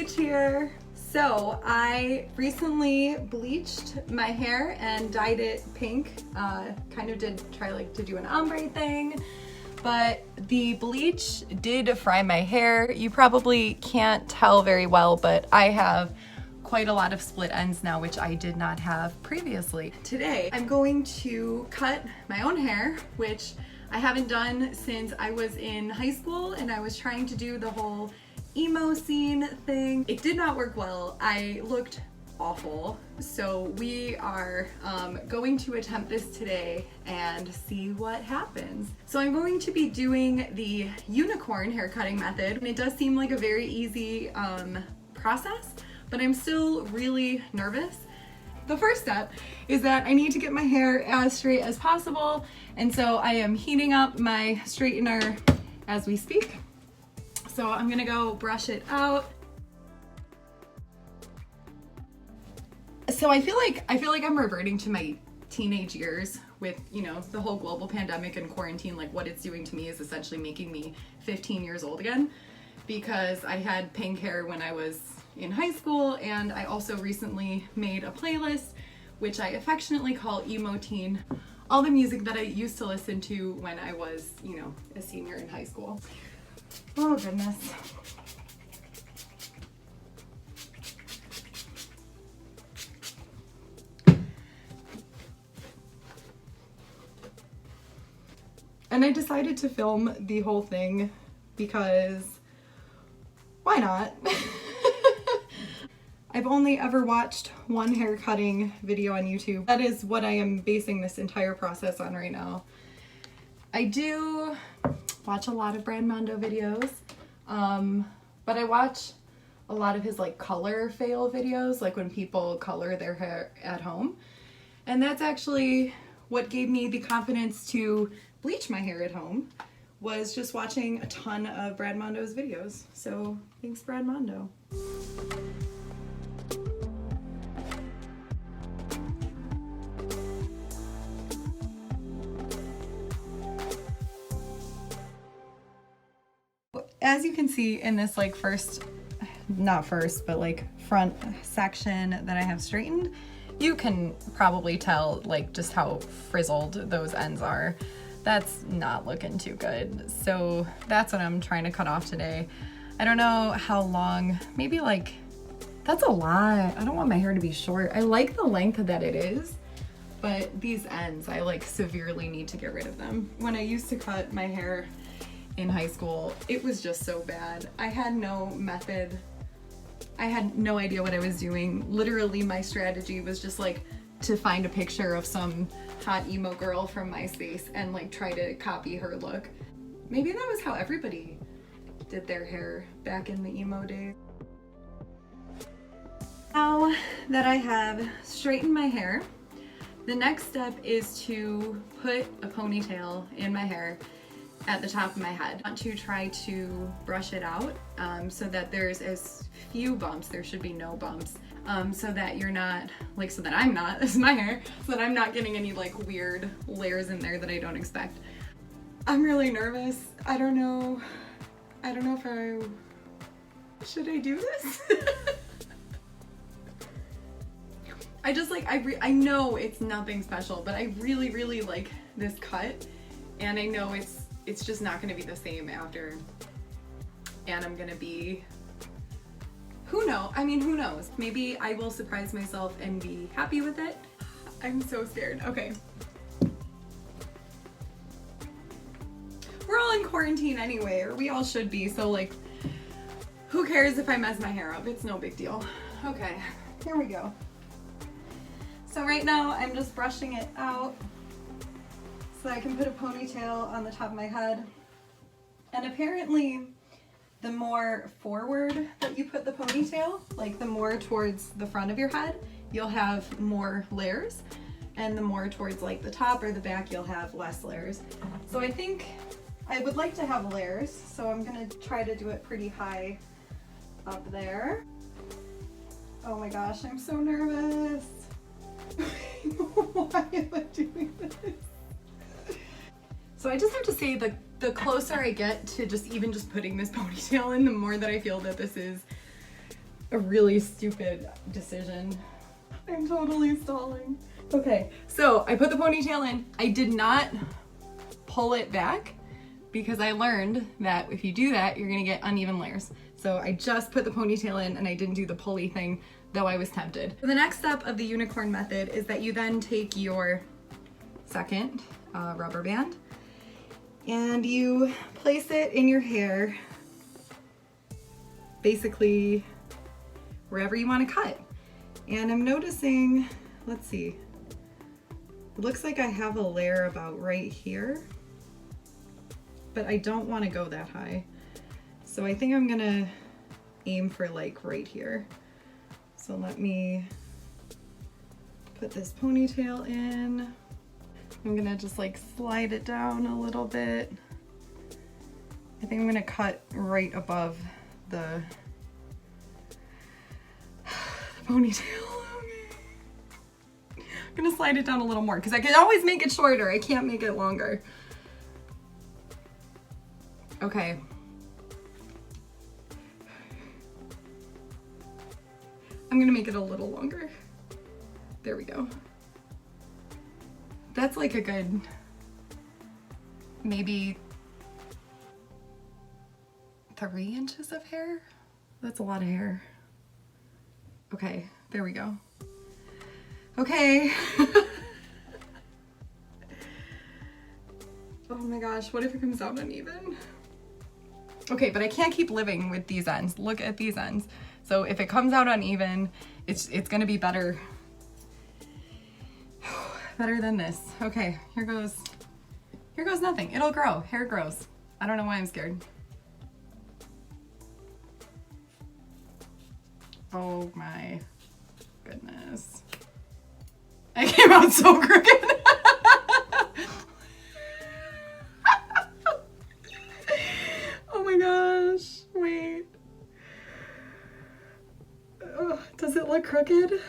Paige here. So I recently bleached my hair and dyed it pink. Kind of did try to do an ombre thing, but the bleach did fry my hair. You probably can't tell very well, but I have quite a lot of split ends now, which I did not have previously. Today, I'm going to cut my own hair, which I haven't done since I was in high school and I was trying to do the whole emo scene thing. It did not work well. I looked awful. So we are going to attempt this today and see what happens. So I'm going to be doing the unicorn hair cutting method. And it does seem like a very easy process, but I'm still really nervous. The first step is that I need to get my hair as straight as possible, and so I am heating up my straightener as we speak. So I'm gonna go brush it out. So I feel like I'm reverting to my teenage years with, you know, the whole global pandemic and quarantine. Like, what it's doing to me is essentially making me 15 years old again, because I had pink hair when I was in high school, and I also recently made a playlist which I affectionately call Emo Teen, all the music that I used to listen to when I was, you know, a senior in high school. Oh goodness. And I decided to film the whole thing because why not? I've only ever watched one hair cutting video on YouTube. That is what I am basing this entire process on right now. I do watch a lot of Brad Mondo videos, but I watch a lot of his like color fail videos, like when people color their hair at home. And that's actually what gave me the confidence to bleach my hair at home, was just watching a ton of Brad Mondo's videos. So thanks, Brad Mondo. As you can see in this like not first, but like front section that I have straightened, you can probably tell like just how frizzled those ends are. That's not looking too good. So that's what I'm trying to cut off today. I don't know how long, maybe like, that's a lot. I don't want my hair to be short. I like the length that it is, but these ends, I like severely need to get rid of them. When I used to cut my hair in high school, it was just so bad. I had no method. I had no idea what I was doing. Literally, my strategy was just like to find a picture of some hot emo girl from MySpace and like try to copy her look. Maybe that was how everybody did their hair back in the emo days. Now that I have straightened my hair, the next step is to put a ponytail in my hair at the top of my head. I want to try to brush it out so that there's as few bumps, there should be no bumps, so that you're not, like, so that I'm not, this is my hair, so that I'm not getting any like weird layers in there that I don't expect. I'm really nervous. I don't know if should I do this? I just like, I know it's nothing special, but I really like this cut, and I know it's just not gonna be the same after, and I'm gonna be, who knows? Maybe I will surprise myself and be happy with it. I'm so scared. Okay. We're all in quarantine anyway, or we all should be, so like, who cares if I mess my hair up? It's no big deal. Okay, here we go. So right now I'm just brushing it out so I can put a ponytail on the top of my head. And apparently the more forward that you put the ponytail, like the more towards the front of your head, you'll have more layers, and the more towards like the top or the back, you'll have less layers. So I think I would like to have layers, so I'm gonna try to do it pretty high up there. Oh my gosh, I'm so nervous. Why am I doing this? So I just have to say, the closer I get to just putting this ponytail in, the more that I feel that this is a really stupid decision. I'm totally stalling. Okay, so I put the ponytail in. I did not pull it back because I learned that if you do that, you're gonna get uneven layers. So I just put the ponytail in and I didn't do the pulley thing, though I was tempted. The next step of the unicorn method is that you then take your second rubber band and you place it in your hair, basically wherever you want to cut. And I'm noticing, let's see, it looks like I have a layer about right here, but I don't want to go that high. So I think I'm gonna aim for like right here. So let me put this ponytail in. I'm gonna just like slide it down a little bit. I think I'm gonna cut right above the ponytail. I'm gonna slide it down a little more because I can always make it shorter. I can't make it longer. Okay. I'm gonna make it a little longer. There we go. That's like a good, maybe 3 inches of hair. That's a lot of hair. Okay, there we go. Okay. Oh my gosh, what if it comes out uneven? Okay, but I can't keep living with these ends. Look at these ends. So if it comes out uneven, it's gonna be better. Better than this. Okay, here goes nothing. It'll grow, hair grows. I don't know why I'm scared. Oh my goodness. I came out so crooked. Oh my gosh, wait. Ugh, does it look crooked?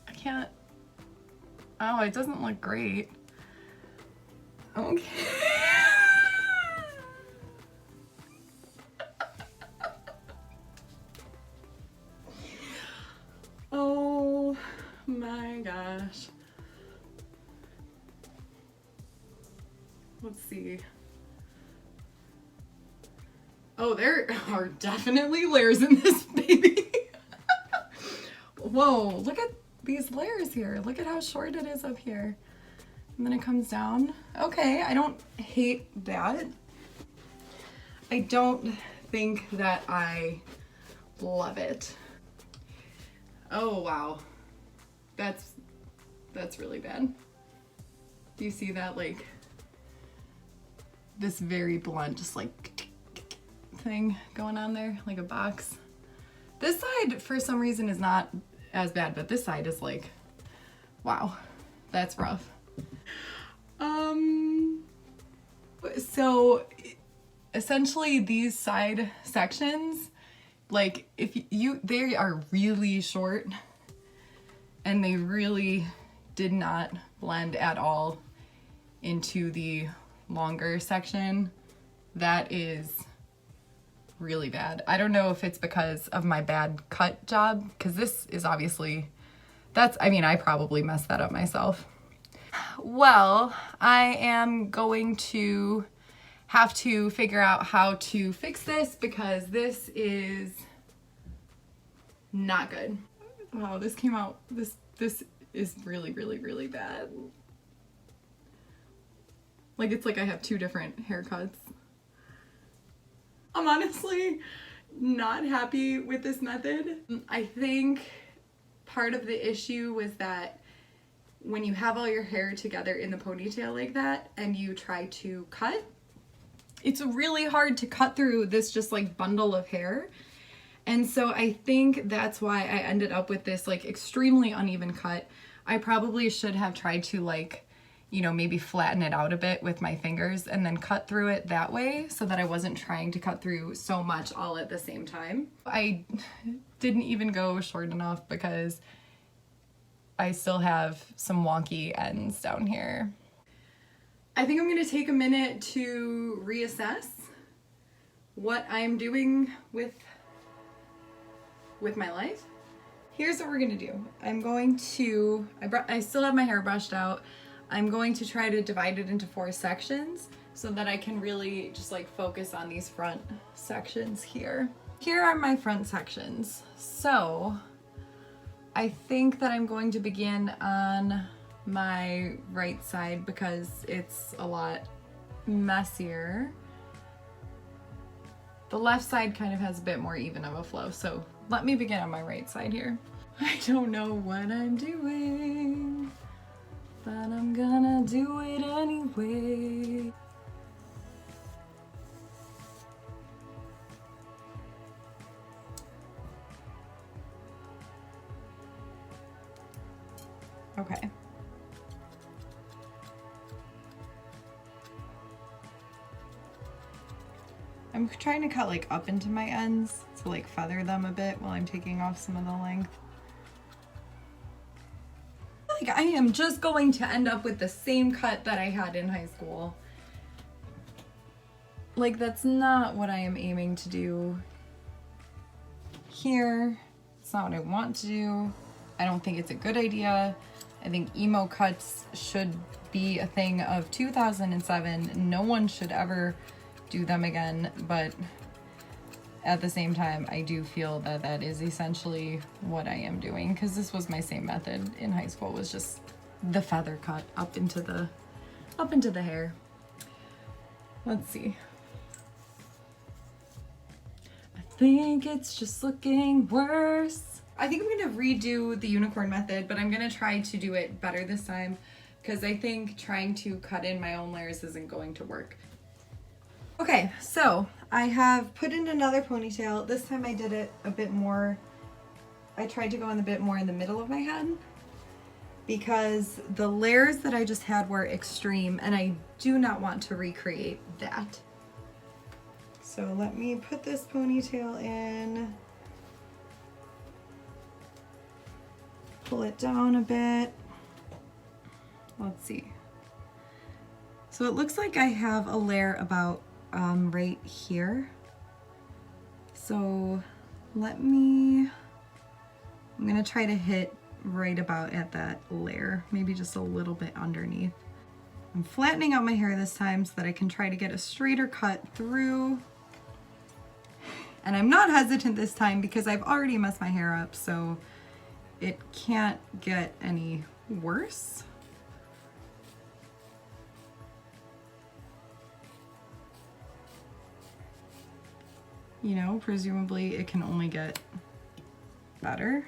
I can't. Oh, it doesn't look great. Okay. Oh my gosh. Let's see. Oh, there are definitely layers in this baby. Whoa, look at these layers here. Look at how short it is up here. And then it comes down. Okay, I don't hate that. I don't think that I love it. Oh, wow. That's really bad. Do you see that, like, this very blunt, just like thing going on there, like a box? This side, for some reason, is not as bad, but this side is like, wow, that's rough. So essentially these side sections, like they are really short and they really did not blend at all into the longer section. That is really bad. I don't know if it's because of my bad cut job, because this is obviously, I probably messed that up myself. Well, I am going to have to figure out how to fix this because this is not good. Wow, this came out, this is really, really, really bad. Like, it's like I have 2 different haircuts. I'm honestly not happy with this method. I think part of the issue was that when you have all your hair together in the ponytail like that and you try to cut, it's really hard to cut through this just like bundle of hair. And so I think that's why I ended up with this like extremely uneven cut. I probably should have tried to like, you know, maybe flatten it out a bit with my fingers and then cut through it that way so that I wasn't trying to cut through so much all at the same time. I didn't even go short enough because I still have some wonky ends down here. I think I'm gonna take a minute to reassess what I'm doing with my life. Here's what we're gonna do. I'm going to, I still have my hair brushed out. I'm going to try to divide it into 4 sections so that I can really just like focus on these front sections here. Here are my front sections. So I think that I'm going to begin on my right side because it's a lot messier. The left side kind of has a bit more even of a flow, so let me begin on my right side here. I don't know what I'm doing, but I'm gonna do it anyway. Okay. I'm trying to cut like up into my ends to like feather them a bit while I'm taking off some of the length. Like I am just going to end up with the same cut that I had in high school. Like that's not what I am aiming to do here. It's not what I want to do. I don't think it's a good idea. I think emo cuts should be a thing of 2007. No one should ever do them again, but at the same time, I do feel that that is essentially what I am doing because this was my same method in high school, was just the feather cut up into the hair. Let's see. I think it's just looking worse. I think I'm gonna redo the unicorn method, but I'm gonna try to do it better this time because I think trying to cut in my own layers isn't going to work. Okay, so I have put in another ponytail. This time I did it a bit more, I tried to go in a bit more in the middle of my head because the layers that I just had were extreme and I do not want to recreate that. So let me put this ponytail in, pull it down a bit. Let's see. So it looks like I have a layer about right here. So I'm gonna try to hit right about at that layer, maybe just a little bit underneath. I'm flattening out my hair this time so that I can try to get a straighter cut through. And I'm not hesitant this time because I've already messed my hair up, so it can't get any worse. You know, presumably it can only get better.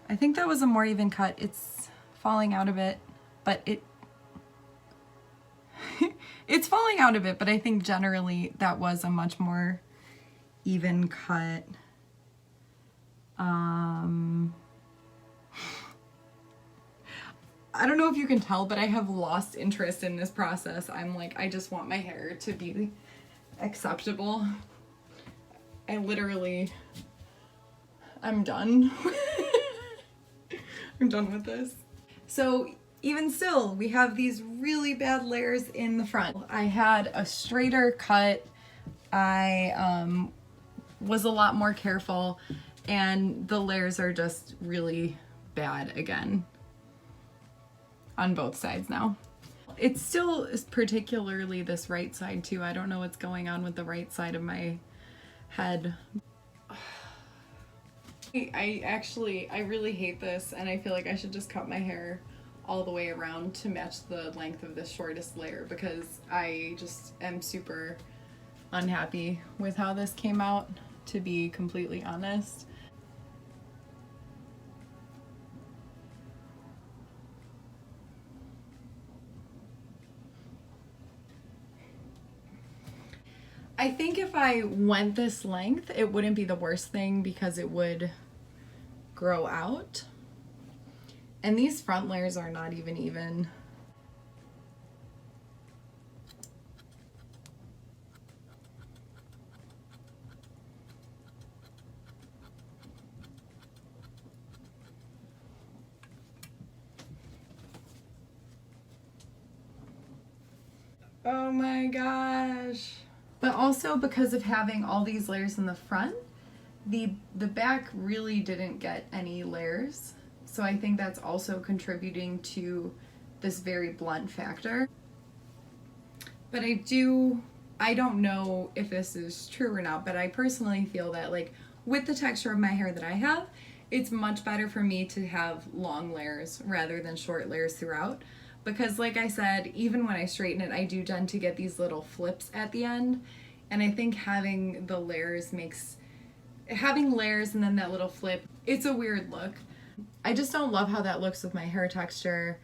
I think that was a more even cut. It's falling out a bit, but it's falling out a bit, but I think generally that was a much more even cut. I don't know if you can tell, but I have lost interest in this process. I'm like, I just want my hair to be acceptable. I'm done. I'm done with this. So even still, we have these really bad layers in the front. I had a straighter cut. I was a lot more careful, and the layers are just really bad again on both sides now. It still is particularly this right side too. I don't know what's going on with the right side of my head. I really hate this, and I feel like I should just cut my hair all the way around to match the length of this shortest layer because I just am super unhappy with how this came out, to be completely honest. I think if I went this length, it wouldn't be the worst thing because it would grow out. And these front layers are not even. Oh my gosh. But also because of having all these layers in the front, the back really didn't get any layers. So I think that's also contributing to this very blunt factor. But I don't know if this is true or not, but I personally feel that like with the texture of my hair that I have, it's much better for me to have long layers rather than short layers throughout. Because like I said, even when I straighten it, I do tend to get these little flips at the end. And I think having the layers having layers and then that little flip, it's a weird look. I just don't love how that looks with my hair texture.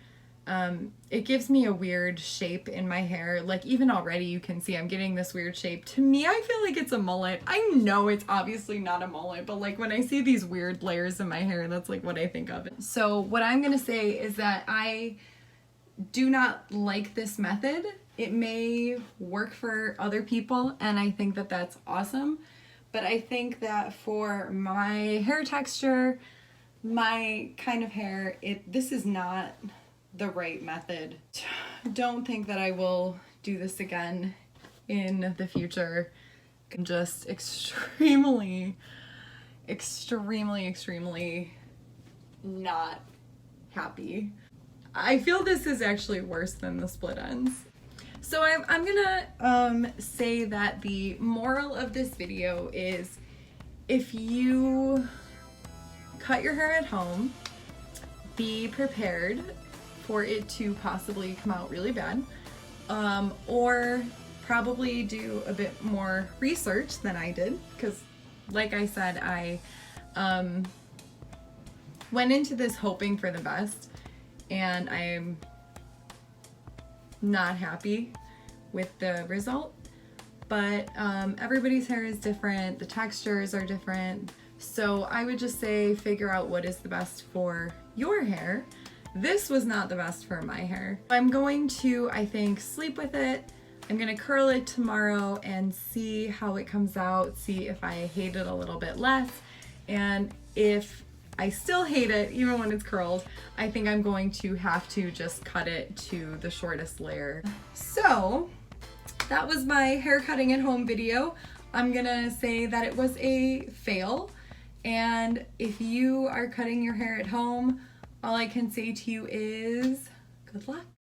It gives me a weird shape in my hair. Like even already you can see I'm getting this weird shape. To me, I feel like it's a mullet. I know it's obviously not a mullet, but like when I see these weird layers in my hair, that's like what I think of. So what I'm gonna say is that I do not like this method. It may work for other people and I think that that's awesome. But I think that for my hair texture, my kind of hair, this is not the right method. Don't think that I will do this again in the future. I'm just extremely not happy. I feel this is actually worse than the split ends. So I'm gonna say that the moral of this video is if you cut your hair at home, be prepared for it to possibly come out really bad, or probably do a bit more research than I did, because like I said, I went into this hoping for the best and I'm not happy with the result. But everybody's hair is different, the textures are different, so I would just say figure out what is the best for your hair. This was not the best for my hair. I'm going to, I think, sleep with it. I'm gonna curl it tomorrow and see how it comes out, see if I hate it a little bit less, and if I still hate it even when it's curled, I think I'm going to have to just cut it to the shortest layer. So that was my hair cutting at home video. I'm gonna say that it was a fail, and if you are cutting your hair at home, all I can say to you is good luck.